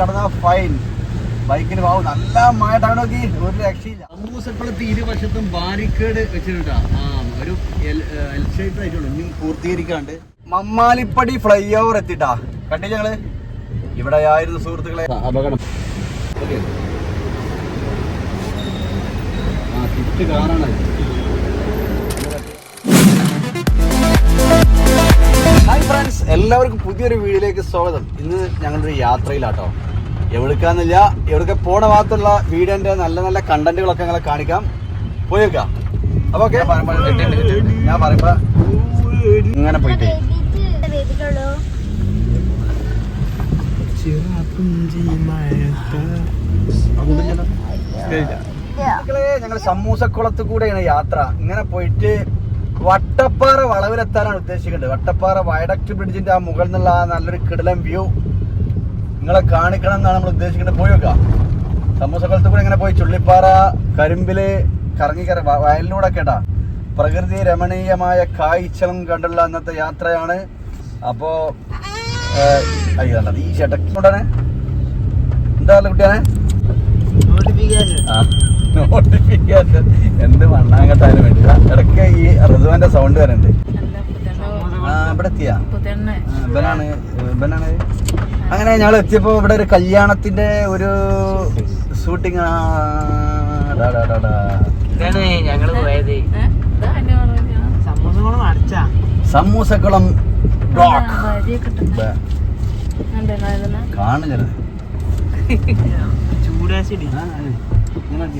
കടന്ന ഫൈൻ. ബൈക്കിന് പോവും. നല്ല മഴ നോക്കി, ഒരു രക്ഷയില്ല. അമ്മൂസക്കുളത്ത് ഇരുവശത്തും ബാരിക്കേഡ് വെച്ചിട്ടാ ഒരു എൽ ഷേപ്പ് ആയിട്ടുള്ളൂ, ഇനിയും പൂർത്തീകരിക്കാണ്ട്. മമ്മാലിപ്പടി ഫ്ലൈ ഓവർ എത്തിട്ടാ. കണ്ടില്ല ഞങ്ങള് ഇവിടെ ആയിരുന്നു സുഹൃത്തുക്കളെ അപകടം. സ്വിഫ്റ്റ് കാറാണ്. ഹായ് ഫ്രണ്ട്സ്, എല്ലാവർക്കും പുതിയൊരു വീഡിയോയിലേക്ക് സ്വാഗതം. ഇന്ന് ഞങ്ങളൊരു യാത്രയിലാട്ടോ. എവിടേക്കാന്നില്ല, എവിടേക്ക് പോണ ഭാഗത്തുള്ള വീഡിയോന്റെ നല്ല നല്ല കണ്ടന്റുകളൊക്കെ ഞങ്ങളെ കാണിക്കാം. പോയേക്കാം. അപ്പൊ ഓക്കെ, ഞാൻ പറയുമ്പോ ഇങ്ങനെ പോയിട്ടേ ഞങ്ങൾ സമൂസക്കുളത്ത് കൂടെയാണ് യാത്ര. ഇങ്ങനെ പോയിട്ട് വട്ടപ്പാറ വളവിലെത്താനാണ് ഉദ്ദേശിക്കുന്നത്. വട്ടപ്പാറ വയഡക്ട് ബ്രിഡ്ജിന്റെ ആ മുകളിൽ നിന്നുള്ള ആ നല്ലൊരു കിടിലൻ വ്യൂ നിങ്ങളെ കാണിക്കണം എന്നാണ് നമ്മൾ ഉദ്ദേശിക്കുന്നത്. പോയി വെക്കാം. സമൂസക്കുളത്ത് കൂടെ ഇങ്ങനെ പോയി ചുള്ളിപ്പാറ കരിമ്പില് കറങ്ങി വയലിലൂടെ കേട്ടാ പ്രകൃതി രമണീയമായ കാഴ്ചകളും കണ്ടുള്ള അന്നത്തെ യാത്രയാണ്. അപ്പോ ഈ ഷട്ടക്കൊണ്ടാണ് എന്താ കുട്ടിയാണെ നോട്ടിഫിക്കേഷൻ എന്ത് മണ്ണാങ്കട്ടായാലും വേണ്ടില്ല. ഇടയ്ക്ക് ഈ ഋതുവിന്റെ സൗണ്ട് വരുന്നുണ്ട്. ഇവിടെ എത്തിയാ ഇവനാണ്. അങ്ങനെ ഞങ്ങൾ എത്തിയപ്പോ ഇവിടെ ഒരു കല്യാണത്തിന്റെ ഒരു ഷൂട്ടിങ് ഞങ്ങള് പോയത് സമൂസക്കുളം കാണുന്നത്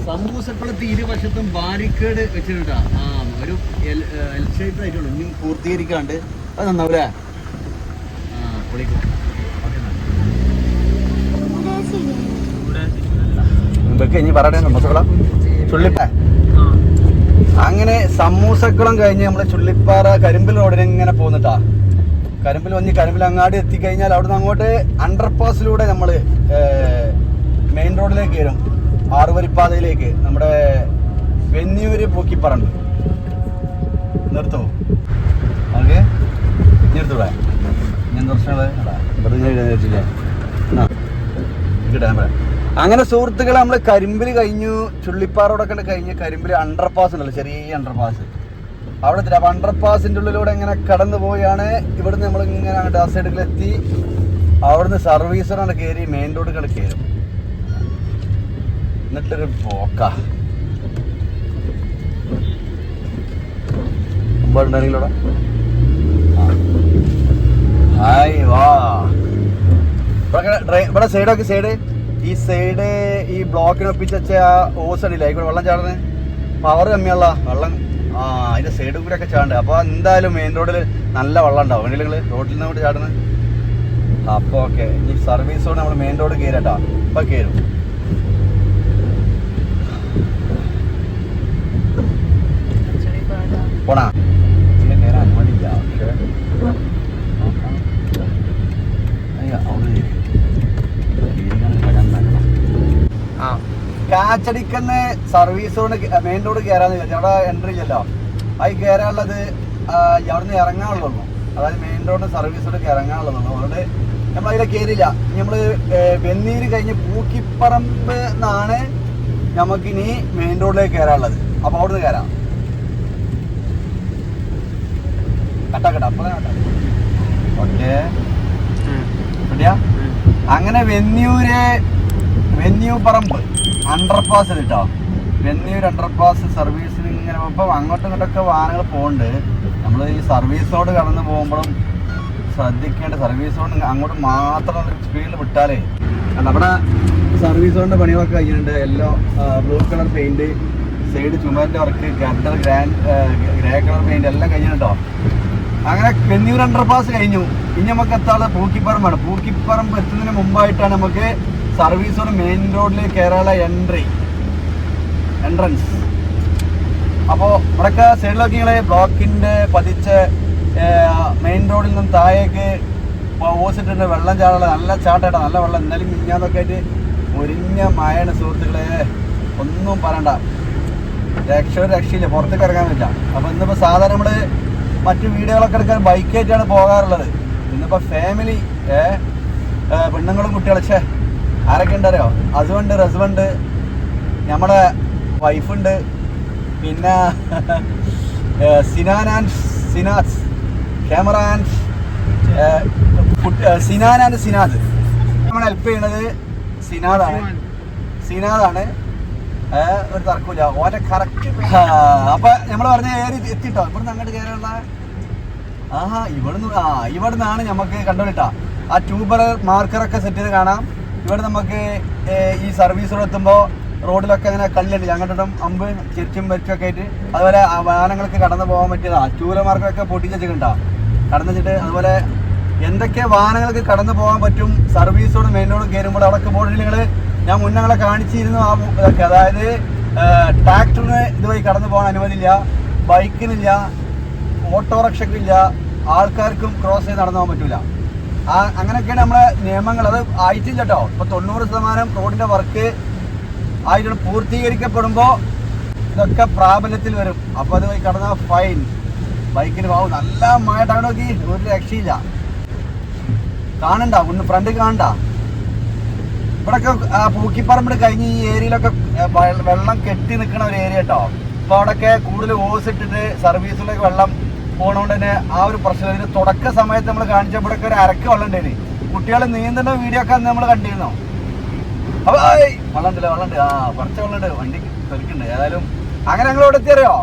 സമൂസക്കുളത്ത് ഇരുവശത്തും ബാരിക്കേഡ് വെച്ചിട്ടാ ഒരു എൽ ഷേപ്പ് ആയിട്ടുള്ളൂ, ഇനിയും പൂർത്തീകരിക്കാണ്ട്. അത് നന്നാവൂലേ? ഇനി പറയണേ സമൂസക്കുളം ചുള്ളിപ്പാ. അങ്ങനെ സമൂസക്കുളം കഴിഞ്ഞ് നമ്മള് ചുള്ളിപ്പാറ കരിമ്പിൽ റോഡിന് ഇങ്ങനെ പോന്നിട്ടാ. കരിമ്പിൽ വന്ന് കരിമ്പിൽ അങ്ങാടി എത്തിക്കഴിഞ്ഞാൽ അവിടുന്ന് അങ്ങോട്ട് അണ്ടർപാസിലൂടെ നമ്മള് മെയിൻ റോഡിലേക്ക് വരും, ആറുവരിപ്പാതയിലേക്ക്. നമ്മുടെ വെന്നിയൂര് പൂക്കിപ്പറമ്പ് നിർത്തോ? ഓക്കെ, നിർത്തൂടെ? ഞാൻ ദർശനങ്ങള് അങ്ങനെ സുഹൃത്തുക്കളെ നമ്മള് കരിമ്പിൽ കഴിഞ്ഞു. ചുള്ളിപ്പാറോടൊക്കെ കഴിഞ്ഞ് കരിമ്പിൽ അണ്ടർപാസ് ഉണ്ടല്ലോ, ചെറിയ അണ്ടർപാസ്. അവിടെ അപ്പൊ അണ്ടർപാസിന്റെ ഉള്ളിലൂടെ ഇങ്ങനെ കടന്നു പോയാണ്. ഇവിടുന്ന് നമ്മൾ ഇങ്ങനെ അങ്ങോട്ട് ആ സൈഡിലെത്തി. അവിടുന്ന് സർവീസറാണ് കയറി മെയിൻ റോഡ് കണ്ട് കയറും. എന്നിട്ടൊരു പോക്ക ഉണ്ടെങ്കിലൂടെ ഹായ് വാ. ഇവിടെ സൈഡൊക്കെ സൈഡ് ഈ സൈഡ് ഈ ബ്ലോക്കിനൊപ്പിച്ച് വെച്ച ആ ഓസ് അടിയില്ല, ആയിക്കോട്ടെ വെള്ളം ചാടുന്നത്. പവർ കമ്മിയുള്ള വെള്ളം അതിന്റെ സൈഡ് കൂടെ ഒക്കെ ചാടുന്നത്. അപ്പൊ എന്തായാലും മെയിൻ റോഡിൽ നല്ല വെള്ളം ഉണ്ടാവും. വണ്ടികൾ റോഡിൽ നിന്ന് കൂടെ ചാടുന്നത്. അപ്പൊ ഓക്കെ, ഈ സർവീസ് റോഡ് നമ്മൾ മെയിൻ റോഡ് കയറട്ടാ. ഇപ്പൊ കയറും. പോണാ കയറാൻ അനുമതിയില്ല. കാച്ചടിക്കുന്ന സർവീസ് റോഡ് മെയിൻ റോഡ് കയറാന്ന് വിചാരിച്ചു. അവിടെ എൻട്രി ഇല്ലല്ലോ, അത് കയറാനുള്ളത് അവിടുന്ന് ഇറങ്ങാനുള്ളൂ. അതായത് മെയിൻ റോഡ് സർവീസ് റോഡ് ഇറങ്ങാനുള്ളൂ. അതുകൊണ്ട് നമ്മൾ അതിലെ കയറില്ല. നമ്മള് വെന്നീര് കഴിഞ്ഞ് പൂക്കിപ്പറമ്പ് എന്നാണ് നമുക്കിനി മെയിൻ റോഡിലേക്ക് കയറാനുള്ളത്. അപ്പൊ അവിടുന്ന് കയറാം. കട്ടാ അപ്പൊ ഓക്കെ. അങ്ങനെ വെന്യൂ പറമ്പ് അണ്ടർപാസ് കേട്ടോ. വെന്നൂർ അണ്ടർപാസ് സർവീസിന് ഇങ്ങനെ ഇപ്പം അങ്ങോട്ടും ഇങ്ങോട്ടൊക്കെ വാഹനങ്ങൾ പോകുന്നുണ്ട്. നമ്മൾ ഈ സർവീസ് റോഡ് കടന്ന് പോകുമ്പോഴും ശ്രദ്ധിക്കേണ്ട. സർവീസ് റോഡ് അങ്ങോട്ട് മാത്രം സ്പീഡിൽ വിട്ടാലേ. നമ്മുടെ സർവീസ് റോഡിൻ്റെ പണികളൊക്കെ കഴിഞ്ഞിട്ടുണ്ട്. Yellow blue colour paint, side ചുമരിൻ്റെ work, gutter grey colour paint എല്ലാം കഴിഞ്ഞിട്ടുണ്ടോ. അങ്ങനെ വെന്നൂർ അണ്ടർപാസ് കഴിഞ്ഞു. ഇനി നമുക്ക് എത്താതെ പൂക്കിപ്പറമ്പാണ്. പൂക്കിപ്പറമ്പ് എത്തുന്നതിന് മുമ്പായിട്ടാണ് നമുക്ക് സർവീസ് റോഡ് മെയിൻ റോഡിലേക്ക് കയറാനുള്ള എൻട്രൻസ്. അപ്പോൾ ഇവിടെയൊക്കെ സൈഡിലൊക്കെ നിങ്ങൾ ബ്ലോക്കിൻ്റെ പതിച്ച് മെയിൻ റോഡിൽ നിന്നും താഴേക്ക് ഓസിട്ടുണ്ട്. വെള്ളം ചാടുള്ള നല്ല ചാട്ടായിട്ടാണ്, നല്ല വെള്ളം. എന്നാലും മിഞ്ഞാന്നൊക്കെ ആയിട്ട് ഒരിഞ്ഞ മഴയാണ് സുഹൃത്തുക്കളെ, ഒന്നും പറയണ്ട. രക്ഷയില്ല, പുറത്തേക്ക് ഇറങ്ങാൻ പറ്റില്ല. അപ്പോൾ ഇന്നിപ്പോൾ സാധാരണ നമ്മൾ മറ്റു വീഡിയോകളൊക്കെ എടുക്കാൻ ബൈക്കായിട്ടാണ് പോകാറുള്ളത്. ഇന്നിപ്പോൾ ഫാമിലി പെണ്ണുങ്ങളും കുട്ടികളും ആരൊക്കെ ഉണ്ടറിയോ? ഹസ്ബൻഡ്, റസ്ബൻഡ്, നമ്മുടെ വൈഫുണ്ട്, പിന്നെ Sinan and Sinas, camera and Sinan and Sinad. നമ്മൾ ഹെൽപ്പ് ചെയ്യണത് സിനാദാണ്. ഒരു തർക്കമില്ല, ഓൻ്റെ കറക്റ്റ്. അപ്പൊ നമ്മൾ പറഞ്ഞ ഏരി എത്തിട്ടോ. ഇവിടുന്ന് അങ്ങോട്ട് കയറാനുള്ള ഇവിടുന്നാണ് നമുക്ക് കണ്ടോളിട്ടാ ആ ട്യൂബർ മാർക്കറൊക്കെ സെറ്റ് ചെയ്ത് കാണാം. ഇവിടെ നമുക്ക് ഈ സർവീസ് റോഡ് എത്തുമ്പോൾ റോഡിലൊക്കെ അങ്ങനെ കല്ലുണ്ട്, അങ്ങോട്ടും അമ്പ് ചെരിച്ചും വരച്ചൊക്കെ ആയിട്ട്. അതുപോലെ വാഹനങ്ങൾക്ക് കടന്നു പോകാൻ പറ്റിയതാ. ട്യൂബർ മാർക്കറൊക്കെ പൊട്ടിച്ചിട്ടുണ്ടാ കടന്നു വെച്ചിട്ട്. അതുപോലെ എന്തൊക്കെ വാഹനങ്ങൾക്ക് കടന്നു പോകാൻ പറ്റും സർവീസ് റോഡ് മെയിൻ റോഡ് കയറുമ്പോൾ അവിടെയൊക്കെ ബോർഡിൽ നിങ്ങൾ ഞാൻ മുന്നങ്ങളെ കാണിച്ചിരുന്നു. ആ ഇതൊക്കെ, അതായത് ട്രാക്ടറിന് ഇതുവഴി കടന്നു പോകാൻ അനുമതിയില്ല, ബൈക്കിനില്ല, ഓട്ടോറിക്ഷക്കില്ല, ആൾക്കാർക്കും ക്രോസ് ചെയ്ത് നടന്നു പോകാൻ പറ്റില്ല. അങ്ങനെയൊക്കെയാണ് നമ്മളെ നിയമങ്ങൾ. അത് ആയിട്ടില്ല കേട്ടോ. ഇപ്പോൾ 90% റോഡിൻ്റെ വർക്ക് ആയിട്ട് പൂർത്തീകരിക്കപ്പെടുമ്പോൾ ഇതൊക്കെ പ്രാബല്യത്തിൽ വരും. അപ്പോൾ അത് കടന്ന ഫൈൻ. ബൈക്കിന് പോകും. നല്ല മഴ ടൗൺ നോക്കി ഒരു രക്ഷയില്ല. കാണണ്ട, ഒന്ന് ഫ്രണ്ട് കാണണ്ട. ഇവിടെയൊക്കെ പൂക്കിപ്പറമ്പിൽ കഴിഞ്ഞ് ഈ ഏരിയയിലൊക്കെ വെള്ളം കെട്ടി നിൽക്കുന്ന ഒരു ഏരിയ കേട്ടോ. അപ്പോൾ അവിടെയൊക്കെ കൂടുതൽ ഓസ് ഇട്ടിട്ട് സർവീസിലേക്ക് വെള്ളം പോകണോണ്ട് തന്നെ ആ ഒരു പ്രശ്നം. ഇതിന് തുടക്ക സമയത്ത് നമ്മൾ കാണിച്ചപ്പോഴൊക്കെ ഒരു അരക്ക് വെള്ളം ഉണ്ടായിരുന്നു. കുട്ടികൾ നീന്തുന്ന വീഡിയോ ഒക്കെ അന്ന് നമ്മൾ കണ്ടിരുന്നു. അപ്പോൾ വെള്ളമുണ്ട്. കുറച്ച് വെള്ളമുണ്ട്, വണ്ടി തെറിക്കുന്നുണ്ട്. ഏതായാലും അങ്ങനെ ഞങ്ങൾ ഇവിടെ എത്തിയറിയോ?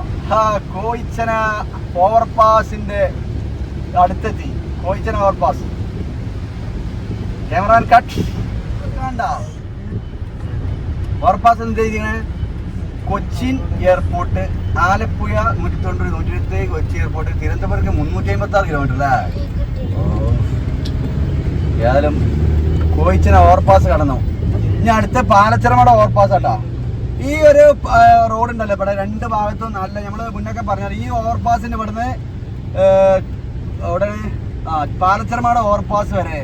കോയിച്ചന ഓവർപാസിന്റെ അടുത്തെത്തി. കോയിച്ചന ഓവർപാസ്. ക്യാമറ കട്ട് കണ്ട ഓവർപാസ് എന്ത് ചെയ്തിങ്ങനെ? കൊച്ചിൻ എയർപോർട്ട്, ആലപ്പുഴ 190, 120 കൊച്ചി എയർപോർട്ട്, തിരുവനന്തപുരത്ത് 356 കിലോമീറ്റർ അല്ലേ? ഏതായാലും കോയിച്ചന ഓവർപാസ് കടന്നു. ഇനി അടുത്ത പാലച്ചിറമട ഓവർപാസ് ആട്ടോ. ഈ ഒരു റോഡ് ഉണ്ടല്ലോ ഇവിടെ രണ്ട് ഭാഗത്തും നല്ല, നമ്മൾ മുന്നൊക്കെ പറഞ്ഞാൽ ഈ ഓവർപാസിന്റെ ഇവിടുന്ന് അവിടെ പാലച്ചിറമട ഓവർപാസ് വരെ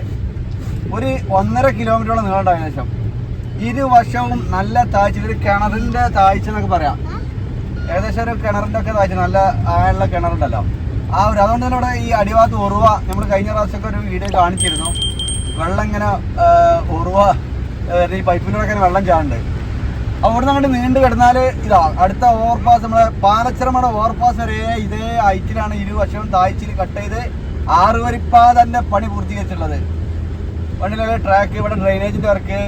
ഒരു 1.5 കിലോമീറ്ററോളം നീളമുണ്ട്. ഏകദേശം ഇരുവശവും നല്ല താഴ്ച, ഒരു കിണറിന്റെ താഴ്ച എന്നൊക്കെ പറയാം. ഏകദേശം ഒരു കിണറിന്റെ ഒക്കെ താഴ്ച, നല്ല ആയുള്ള കിണറുണ്ടല്ലോ ആ ഒരു. അതുകൊണ്ട് തന്നെ ഇവിടെ ഈ അടിഭാഗത്ത് ഉറുവ, നമ്മൾ കഴിഞ്ഞ പ്രാവശ്യമൊക്കെ ഒരു വീഡിയോ കാണിച്ചിരുന്നു. വെള്ളം ഇങ്ങനെ ഉറുവ ഈ പൈപ്പിലൂടെ വെള്ളം ചാടുന്നുണ്ട്. അവിടുന്ന് അങ്ങോട്ട് നീണ്ടു കിടന്നാൽ ഇതാ അടുത്ത ഓവർപാസ്, നമ്മളെ പാലച്ചിറമട ഓവർപാസ് വരെ ഇതേ ഹൈറ്റിലാണ് ഇരുവശവും താഴ്ചയിൽ കട്ട് ചെയ്ത് 6 വരിപ്പാതന്റെ പണി പൂർത്തീകരിച്ചിട്ടുള്ളത്. വണ്ടിയിലെ ട്രാക്ക്, ഇവിടെ ഡ്രെയിനേജിന്റെ വർക്ക്,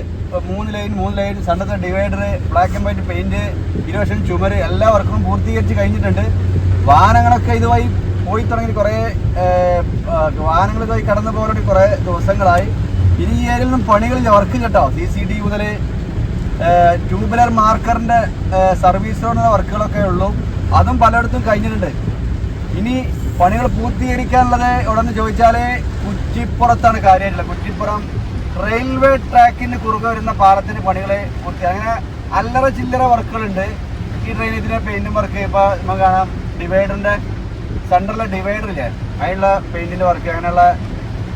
3 ലൈൻ, സണ്ടത്തെ divider, black and white paint, ഇരുവശം ചുമര്, എല്ലാ വർക്കും പൂർത്തീകരിച്ച് കഴിഞ്ഞിട്ടുണ്ട്. വാഹനങ്ങളൊക്കെ ഇതുവഴി പോയി തുടങ്ങി. കുറേ വാഹനങ്ങൾ ഇതുവഴി കടന്നു പോകാൻ കുറേ ദിവസങ്ങളായി. ഇനി ഈ ഏരിയയിൽ നിന്നും പണികളില്ല, വർക്ക് കേട്ടോ. CCD മുതൽ ട്യൂബുലർ മാർക്കറിന്റെ സർവീസ് റോഡ് വർക്കുകളൊക്കെ ഉള്ളൂ. അതും പലയിടത്തും കഴിഞ്ഞിട്ടുണ്ട്. ഇനി പണികൾ പൂർത്തീകരിക്കാനുള്ളത് എവിടെന്ന് ചോദിച്ചാൽ കുറ്റിപ്പുറത്താണ് കാര്യമായിട്ടുള്ളത്. കുറ്റിപ്പുറം റെയിൽവേ ട്രാക്കിന് കുറുകെ വരുന്ന പാലത്തിന് പണികൾ പൂർത്തി. അങ്ങനെ അല്ലറ ചില്ലറ വർക്കുകളുണ്ട്. ഈ ഡ്രെയിനേജിന്റെ പെയിന്റും വർക്ക്, ഇപ്പോൾ നമുക്ക് കാണാം ഡിവൈഡറിന്റെ സെൻറ്ററിലെ ഡിവൈഡറില്ലേ അതിനുള്ള പെയിന്റിന്റെ വർക്ക്, അങ്ങനെയുള്ള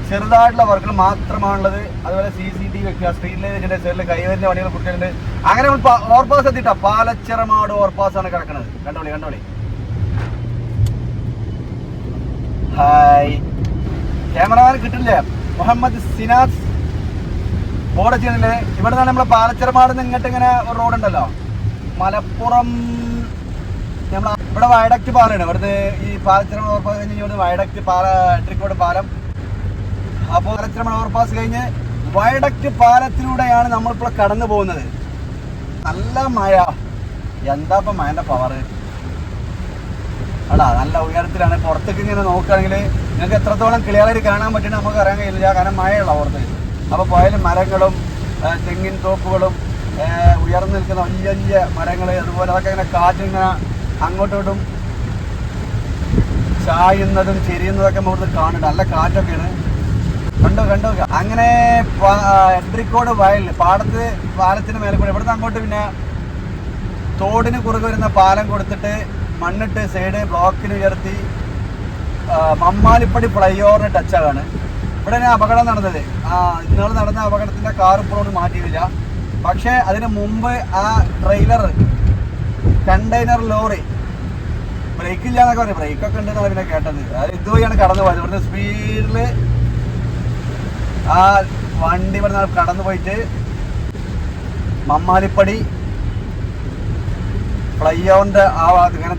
ചെറുതായിട്ടുള്ള വർക്കുകൾ മാത്രമാണുള്ളത്. അതുപോലെ CCTV വെക്കുക, സ്ട്രീറ്റ് ലൈറ്റിന്റെ സൈഡിൽ കൈവരിന്റെ പണികൾ കുട്ടികളുണ്ട്. അങ്ങനെ ഓവർപാസ് എത്തിയിട്ടാ പാലച്ചിറമാട് ഓവർപാസ് ആണ് കിടക്കുന്നത്. കണ്ടോളി. ഹായ്, ക്യാമറമാൻ കിട്ടില്ലേ? മുഹമ്മദ് സിനാസ് ബോർഡ് ചെയ്യുന്നില്ലേ? ഇവിടെ നിന്നാണ് നമ്മളെ പാലച്ചിറമാട് നിന്ന് ഇങ്ങോട്ട് ഇങ്ങനെ ഒരു റോഡുണ്ടല്ലോ, മലപ്പുറം. നമ്മൾ ഇവിടെ വയഡക്റ്റ് പാലമാണ്. ഇവിടുത്തെ ഈ പാലച്ചിറമാട് ഓവർപാസ് കഴിഞ്ഞ് ഇവിടുന്ന് വയഡക്റ്റ് ട്രിക്കോട് പാലം. അപ്പോൾ പാലച്ചിറമട ഓവർപാസ് കഴിഞ്ഞ് വയഡക്റ്റ് പാലത്തിലൂടെയാണ് നമ്മളിപ്പോൾ കടന്നു പോകുന്നത്. നല്ല മഴ. എന്താ ഇപ്പം മഴൻ്റെ പവറ് അടാ, നല്ല ഉയരത്തിലാണ്. പുറത്തേക്ക് ഇങ്ങനെ നോക്കുകയാണെങ്കിൽ നിങ്ങൾക്ക് എത്രത്തോളം ക്ലിയറായിട്ട് കാണാൻ പറ്റുന്നത് നമുക്ക് അറിയാൻ കഴിയില്ല, കാരണം മഴയുള്ള പുറത്ത്. അപ്പോൾ പോയാലും മരങ്ങളും തെങ്ങിൻ തോപ്പുകളും ഉയർന്നു നിൽക്കുന്ന വലിയ വലിയ മരങ്ങൾ, അതുപോലെ അതൊക്കെ ഇങ്ങനെ കാറ്റിങ്ങനെ അങ്ങോട്ടും ഇങ്ങോട്ടും ചായുന്നതും ചെരിയുന്നതൊക്കെ നമുക്ക് കാണുന്നുണ്ട്. നല്ല കാറ്റൊക്കെയാണ്. കണ്ടോ. അങ്ങനെ എഡ്രിക്കോട് വയൽ പാലത്തിന് മേലെ കൂടെ ഇവിടുന്ന് അങ്ങോട്ട് പിന്നെ തോടിന് കുറുകെ വരുന്ന പാലം കൊടുത്തിട്ട് മണ്ണിട്ട് സൈഡ് ബ്ലോക്കിന് ഉയർത്തി മമ്മാലിപ്പടി ഫ്ലൈ ഓവറിന് ടച്ചാണ്. ഇവിടെ അപകടം നടന്നത്. ഇന്നലെ നടന്ന അപകടത്തിൻ്റെ കാർ ഇപ്പോഴൊന്നും മാറ്റിയില്ല. പക്ഷേ അതിന് മുമ്പ് ആ ട്രെയിലർ കണ്ടെയ്നർ ലോറി ബ്രേക്ക് ഇല്ല എന്നൊക്കെ പറയും. ബ്രേക്കൊക്കെ ഉണ്ടെന്നാണ് പിന്നെ കേട്ടത്. അതായത് ഇതുവഴിയാണ് കടന്നു പോയത്. ഇവിടുന്ന് സ്പീഡിൽ ആ വണ്ടി ഇവിടെ കടന്നു പോയിട്ട് മമ്മാലിപ്പടി ഫ്ലൈ ഓവറിൻ്റെ ആ ഭാഗത്ത് ഇങ്ങനെ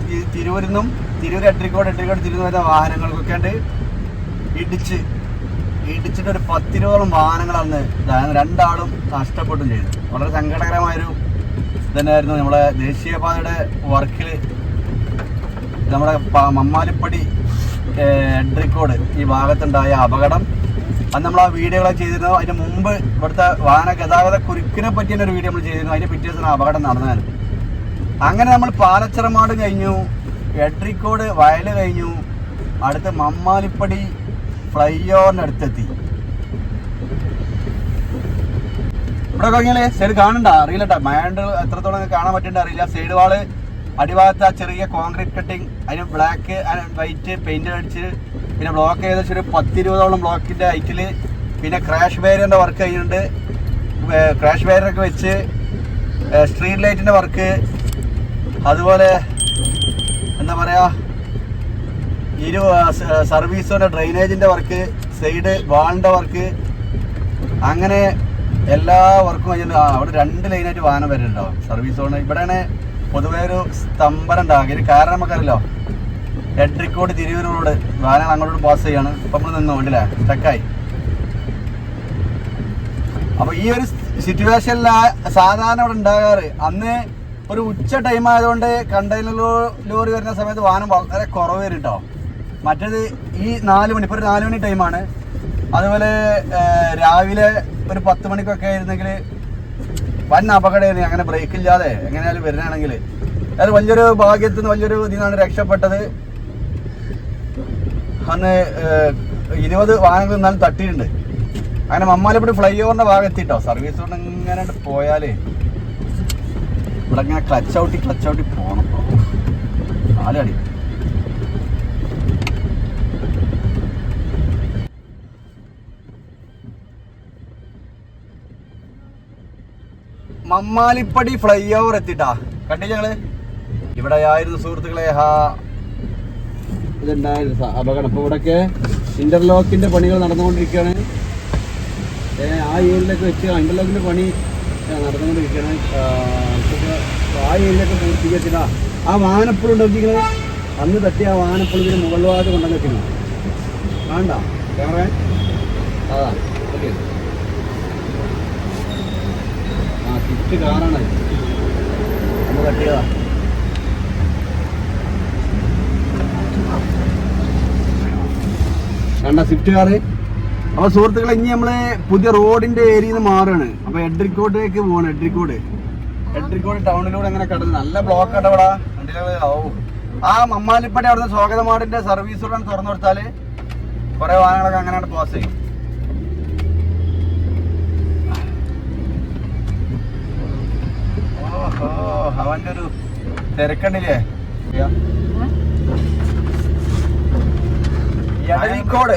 തിരൂർ എട്രിക്കോട് തിരുന്ന് വരുന്ന വാഹനങ്ങൾക്കൊക്കെ ഉണ്ട് ഇടിച്ചിട്ട് ഒരു 10-20 വാഹനങ്ങളാണ് രണ്ടാളും നഷ്ടപ്പെട്ടും ചെയ്തു. വളരെ സങ്കടകരമായൊരു ഇതന്നെയായിരുന്നു. നമ്മളെ ദേശീയപാതയുടെ വർക്കിൽ നമ്മുടെ മമ്മാലിപ്പടി എട്രിക്കോട് ഈ ഭാഗത്തുണ്ടായ അപകടം അന്ന് നമ്മൾ ആ വീഡിയോകളൊക്കെ ചെയ്തിരുന്നു. അതിന് മുമ്പ് ഇവിടുത്തെ വാഹന ഗതാഗത കുരുക്കിനെ പറ്റിയ ഒരു വീഡിയോ നമ്മൾ ചെയ്തിരുന്നു. അതിൻ്റെ പിറ്റേ ദിവസം അപകടം നടന്നതാണ്. അങ്ങനെ നമ്മൾ പാലച്ചിറമാട് കഴിഞ്ഞു, എട്രിക്കോട് വയൽ കഴിഞ്ഞു, അടുത്ത് മമ്മാലിപ്പടി ഫ്ലൈ ഓവറിന് അടുത്തെത്തി. ഇവിടെ കഴിഞ്ഞാൽ സൈഡ് കാണണ്ട അറിയില്ലട്ടോ, മഴണ്ട് എത്രത്തോളം കാണാൻ പറ്റുന്നുണ്ട് അറിയില്ല. സൈഡ് വാള് അടിഭാഗത്ത് ആ ചെറിയ കോൺക്രീറ്റ് കട്ടിങ്, അതിന് ബ്ലാക്ക് വൈറ്റ് പെയിന്റ് അടിച്ച്, പിന്നെ ബ്ലോക്ക് ഏകദേശം ഒരു 10-20 ബ്ലോക്കിന്റെ ഹൈറ്റിൽ, പിന്നെ ക്രാഷ് ബാരിയറിന്റെ വർക്ക് ചെയ്യുന്നുണ്ട്. ക്രാഷ് ബാരിയറൊക്കെ വെച്ച് സ്ട്രീറ്റ് ലൈറ്റിന്റെ വർക്ക്, അതുപോലെ എന്താ പറയാ സർവീസിന്റെ ഡ്രെയിനേജിന്റെ വർക്ക്, സൈഡ് വാളിന്റെ വർക്ക്, അങ്ങനെ എല്ലാ വർക്കും കഴിഞ്ഞിട്ട് അവിടെ 2 ലൈനായിട്ട് വാഹനം വരുന്നുണ്ടാവും. സർവീസ് സോണ് ഇവിടെയാണ് പൊതുവേ ഒരു സ്തംഭനം ഉണ്ടാകുക. ഇതിന് കാരണം നമുക്കറിയല്ലോ, എട്രിക്കോട് തിരൂർ റോഡ് വാഹനങ്ങൾ അങ്ങോട്ട് പാസ് ചെയ്യാണ്. ഇപ്പം നമ്മൾ നിന്നു വേണ്ടില്ലേ, സ്റ്റക്കായി. അപ്പൊ ഈ ഒരു സിറ്റുവേഷനിൽ സാധാരണ ഇവിടെ ഉണ്ടാകാറ് അന്ന് ഒരു ഉച്ച ടൈം ആയതുകൊണ്ട് കണ്ടെയ്നർ ലോറി വരുന്ന സമയത്ത് വാഹനം വളരെ കുറവ് വരും കേട്ടോ. മറ്റേത് ഈ 4 മണി, ഇപ്പോൾ ഒരു 4 മണി ടൈമാണ്. അതുപോലെ രാവിലെ ഒരു 10 മണിക്കൊക്കെ ആയിരുന്നെങ്കിൽ വൻ അപകടമായിരുന്നു. അങ്ങനെ ബ്രേക്ക് ഇല്ലാതെ എങ്ങനെയാലും വരുന്നതാണെങ്കിൽ അത് വലിയൊരു ഭാഗ്യത്തിൽ നിന്ന് വലിയൊരു ഇതിനാണ് രക്ഷപ്പെട്ടത്. അന്ന് 20 വാഹനങ്ങൾ എന്നാലും തട്ടിയിട്ടുണ്ട്. അങ്ങനെ മമ്മാലിപ്പടി ഫ്ലൈ ഓവറിന്റെ ഭാഗം എത്തിട്ടോ. സർവീസ് കൊണ്ട് ഇങ്ങനെ പോയാലേ ഇവിടെ ഇങ്ങനെ ക്ലച്ച് ഔട്ടി പോകണം. നാലടി മമ്മാലിപ്പടി ഫ്ലൈ ഓവർ എത്തിട്ടാ. കണ്ടില്ല ഞങ്ങള് ഇവിടെ ആയിരുന്നു സുഹൃത്തുക്കളെ. ഇതുണ്ടായിരുന്നു അപകടം. ഇപ്പൊ ഇവിടെയൊക്കെ ഇന്റർലോക്കിന്റെ പണികൾ നടന്നുകൊണ്ടിരിക്കുകയാണ്. ആ ഏരിയയിലൊക്കെ വെച്ച് ഇന്റർലോക്കിന്റെ പണി നടന്നുകൊണ്ടിരിക്കുകയാണ്. ആ ഏരിയയിലൊക്കെ പൂർത്തീകരിച്ചിട്ടാ ആ വാഹനപ്പുഴ ഉണ്ടാക്കിക്കുന്നത്. അന്ന് തട്ടിയ ആ വാഹനപ്പുഴ ഇതിന് മുകൾ ഭാഗത്ത് കൊണ്ടുവന്നിരിക്കുന്നു. വേണ്ട ക്യാമറ അതാ ഓക്കെ. ആ സ്വിഫ്റ്റ് കാറാണ് നമ്മൾ തട്ടിയതാ. കണ്ട സ്വിഫ്റ്റ് കാറ്. അപ്പോൾ സുഹൃത്തുക്കളെ, ഇനി നമ്മള് പുതിയ റോഡിന്റെ ഏരിയയിൽ നിന്ന് മാറുകയാണ്. അപ്പൊ എട്രിക്കോട്ടേക്ക് പോവാണ്. എട്രിക്കോട് ടൗണിലൂടെ അങ്ങനെ കടന്ന് നല്ല ബ്ലോക്ക് ആണ് ഇവിടെ. ആ മമ്മാലിപ്പടി അവിടുന്ന് സ്വാഗതമാടിന്റെ സർവീസ് റോഡ് തുറന്നു കൊടുത്താല് കുറെ വാഹനങ്ങളൊക്കെ അങ്ങനെയാണ് പാസ് ചെയ്യും. ഓഹോ, അവന്റെ ഒരു തിരക്കണ്ടില്ലേ. എടരിക്കോട്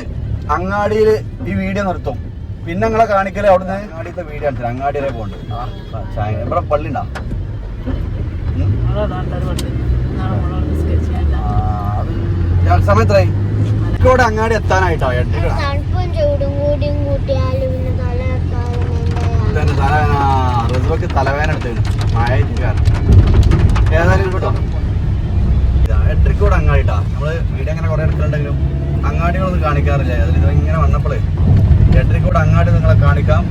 അങ്ങാടിയിൽ ഈ വീഡിയോ നിർത്തും. പിന്നെ നിങ്ങളെ കാണിക്കല് അവിടുന്ന് അങ്ങാടിയത്തെ വീഡിയോ കാണിച്ചത്. അങ്ങാടിയിലേ പോകണ്ട്. ഇവിടെ പള്ളി ഉണ്ടാ സമയത്തായി എടരിക്കോട് അങ്ങാടി എത്താനായിട്ടോ. റിസ്വക്ക് തലവേദന എടുത്തേന് മഴക്കാരൻ. ഏതായാലും കേട്ടോ, എട്രിക്കോട് അങ്ങാടിട്ടാ. നമ്മള് വീഡിയോ അങ്ങനെ കുറെ എടുത്തിട്ടുണ്ടെങ്കിലും അങ്ങാടികളൊന്നും കാണിക്കാറില്ല. അതിൽ ഇത് ഇങ്ങനെ വന്നപ്പോഴേ എട്രിക്കോട് അങ്ങാടി നിങ്ങളെ കാണിക്കാം.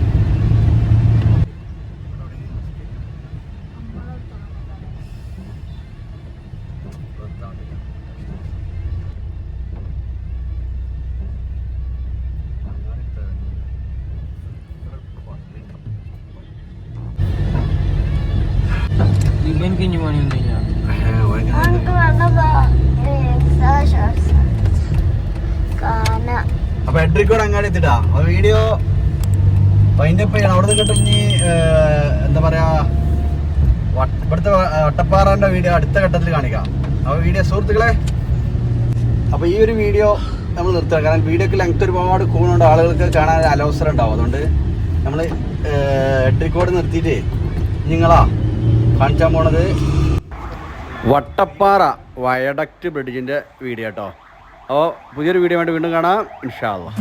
അപ്പൊ എട്രിക്കോട് അങ്ങാടി എത്തിട്ടാ. അപ്പൊ വീഡിയോ വൈൻഡപ്പ് ചെയ്യണം. അവിടെ നിന്നിട്ട് ഇനി എന്താ പറയാ ഇവിടുത്തെ വട്ടപ്പാറന്റെ വീഡിയോ അടുത്ത ഘട്ടത്തിൽ കാണിക്കാം. അപ്പൊ വീഡിയോ സുഹൃത്തുക്കളെ, അപ്പൊ ഈ ഒരു വീഡിയോ നമ്മൾ നിർത്തുക. കാരണം വീഡിയോക്ക് ലെങ്ത് ഒരുപാട് കൂടുന്നുണ്ട്, ആളുകൾക്ക് കാണാൻ അലോസരം ഉണ്ടാവും. അതുകൊണ്ട് നമ്മൾ എട്രിക്കോട് നിർത്തിയിട്ട് നിങ്ങളാ കാണിച്ചാൻ പോണത് വട്ടപ്പാറ വയഡക്റ്റ് ബ്രിഡ്ജിന്റെ വീഡിയോ കേട്ടോ. അപ്പോൾ പുതിയൊരു വീഡിയോ വേണ്ടി വീണ്ടും കാണാം ഇൻഷാ അല്ലാഹ്.